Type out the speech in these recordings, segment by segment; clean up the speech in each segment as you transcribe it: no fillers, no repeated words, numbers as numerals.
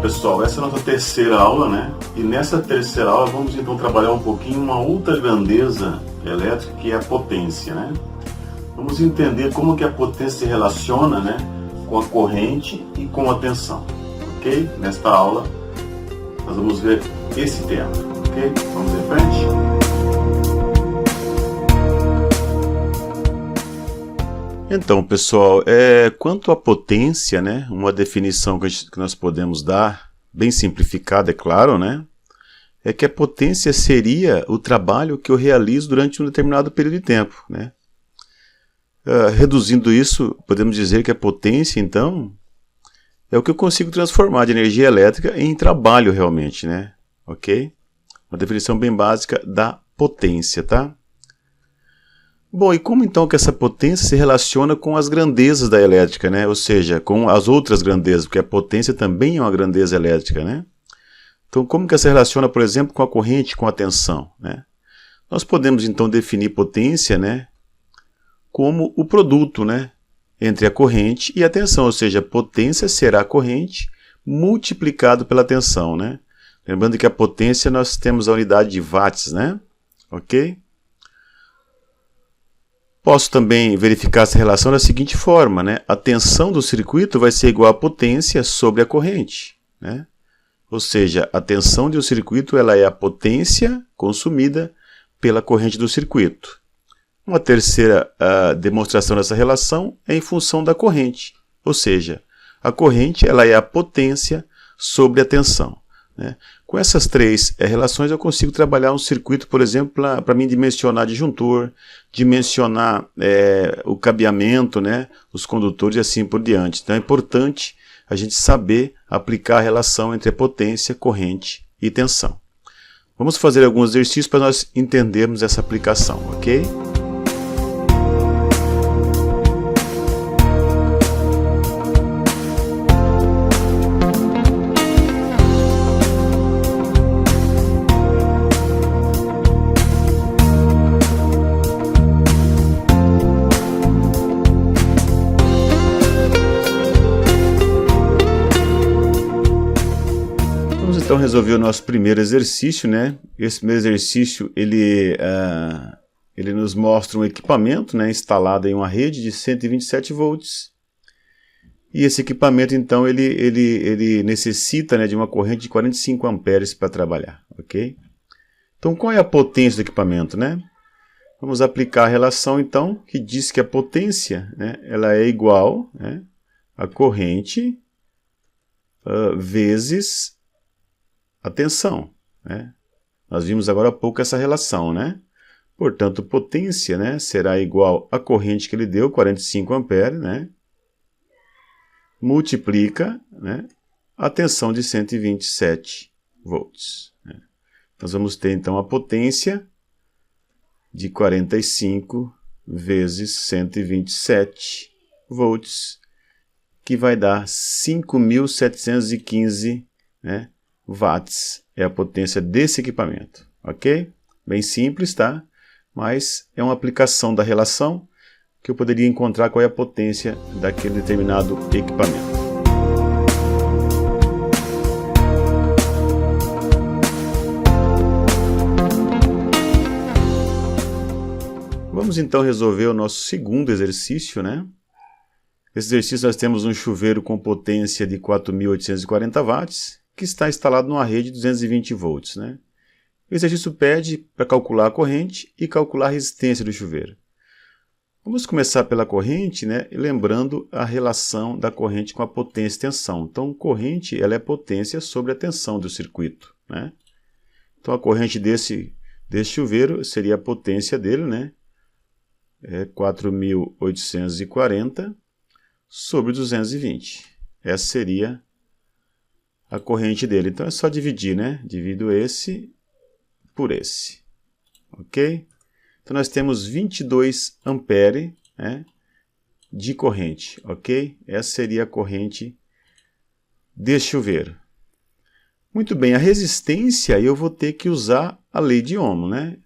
pessoal, essa é a nossa terceira aula, né? E nessa terceira aula vamos então trabalhar um pouquinho uma outra grandeza elétrica, que é a potência, né? Vamos entender como que a potência se relaciona, né, com a corrente e com a tensão, ok? Nesta aula nós vamos ver esse tema, ok? Vamos em frente? Então, pessoal, quanto à potência, né, uma definição que nós podemos dar, bem simplificada, é claro, né, é que a potência seria o trabalho que eu realizo durante um determinado período de tempo, né. Reduzindo isso, podemos dizer que a potência, então, é o que eu consigo transformar de energia elétrica em trabalho realmente, né, ok? Uma definição bem básica da potência, tá? Bom, e como então que essa potência se relaciona com as grandezas da elétrica, né? Ou seja, com as outras grandezas, porque a potência também é uma grandeza elétrica, né? Então, como que ela se relaciona, por exemplo, com a corrente, com a tensão, né? Nós podemos então definir potência, né, como o produto, né, entre a corrente e a tensão, ou seja, a potência será a corrente multiplicado pela tensão, né? Lembrando que a potência nós temos a unidade de watts, né? Ok? Posso também verificar essa relação da seguinte forma, né? A tensão do circuito vai ser igual à potência sobre a corrente, né? Ou seja, a tensão de um circuito ela é a potência consumida pela corrente do circuito. Uma terceira demonstração dessa relação é em função da corrente, ou seja, a corrente ela é a potência sobre a tensão, né? Com essas três relações eu consigo trabalhar um circuito, por exemplo, para mim dimensionar disjuntor, dimensionar o cabeamento, né, os condutores e assim por diante. Então é importante a gente saber aplicar a relação entre a potência, corrente e tensão. Vamos fazer alguns exercícios para nós entendermos essa aplicação, ok? Então resolver o nosso primeiro exercício, né? Esse primeiro exercício ele nos mostra um equipamento, né, instalado em uma rede de 127 volts. E esse equipamento então ele necessita, né, de uma corrente de 45 amperes para trabalhar, ok? Então qual é a potência do equipamento, né? Vamos aplicar a relação então que diz que a potência, né, ela é igual, né, a corrente vezes a tensão, né? Nós vimos agora há pouco essa relação, né? Portanto, potência, né, será igual à corrente que ele deu, 45 amperes, né? Multiplica, né, a tensão de 127 volts. Né? Nós vamos ter então a potência de 45 vezes 127 volts, que vai dar 5.715, né, watts é a potência desse equipamento, ok? Bem simples, tá? Mas é uma aplicação da relação que eu poderia encontrar qual é a potência daquele determinado equipamento. Vamos então resolver o nosso segundo exercício, né? Nesse exercício nós temos um chuveiro com potência de 4.840 watts, que está instalado numa rede de 220 volts, né? O exercício pede para calcular a corrente e calcular a resistência do chuveiro. Vamos começar pela corrente, né? Lembrando a relação da corrente com a potência e tensão. Então, corrente ela é potência sobre a tensão do circuito, né? Então, a corrente desse chuveiro seria a potência dele, né? 4.840 sobre 220. Essa seria a corrente dele. Então é só dividir, né? Divido esse por esse. Ok? Então nós temos 22 amperes, né, de corrente. Ok? Essa seria a corrente desse chuveiro. Muito bem, a resistência eu vou ter que usar a lei de Ohm, né?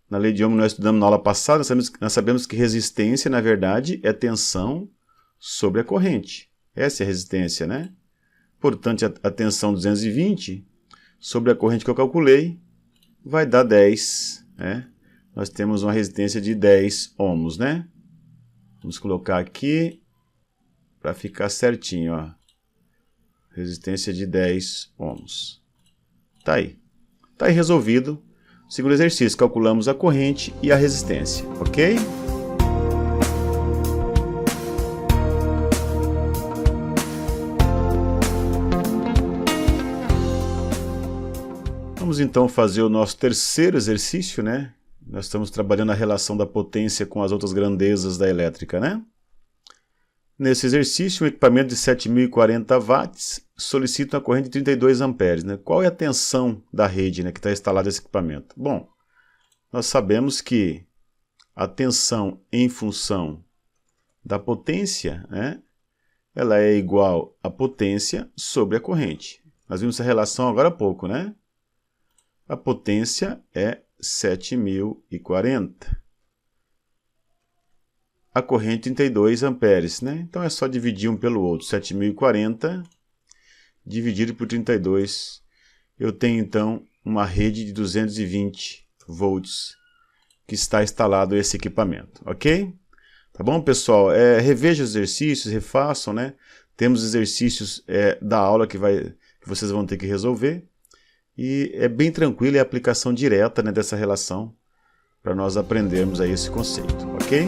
Na lei de Ohm nós estudamos na aula passada, nós sabemos que resistência, na verdade, é tensão sobre a corrente. Essa é a resistência, né? Portanto, a tensão 220 sobre a corrente que eu calculei vai dar 10, né? Nós temos uma resistência de 10 ohms, né? Vamos colocar aqui para ficar certinho, ó. Resistência de 10 ohms. Tá aí. Tá aí resolvido. Segundo exercício, calculamos a corrente e a resistência, ok? Vamos então fazer o nosso terceiro exercício, né? Nós estamos trabalhando a relação da potência com as outras grandezas da elétrica, né? Nesse exercício, um equipamento de 7.040 watts solicita uma corrente de 32 amperes, né? Qual é a tensão da rede, né, que está instalada nesse equipamento? Bom, nós sabemos que a tensão em função da potência, né, ela é igual à potência sobre a corrente. Nós vimos essa relação agora há pouco, né? A potência é 7.040. A corrente 32 amperes, né? Então é só dividir um pelo outro. 7.040 dividido por 32. Eu tenho então uma rede de 220 volts que está instalado esse equipamento, ok? Tá bom, pessoal? Reveja os exercícios, refaçam, né? Temos exercícios da aula que vocês vão ter que resolver. E é bem tranquilo, é a aplicação direta, né, dessa relação para nós aprendermos aí esse conceito, ok?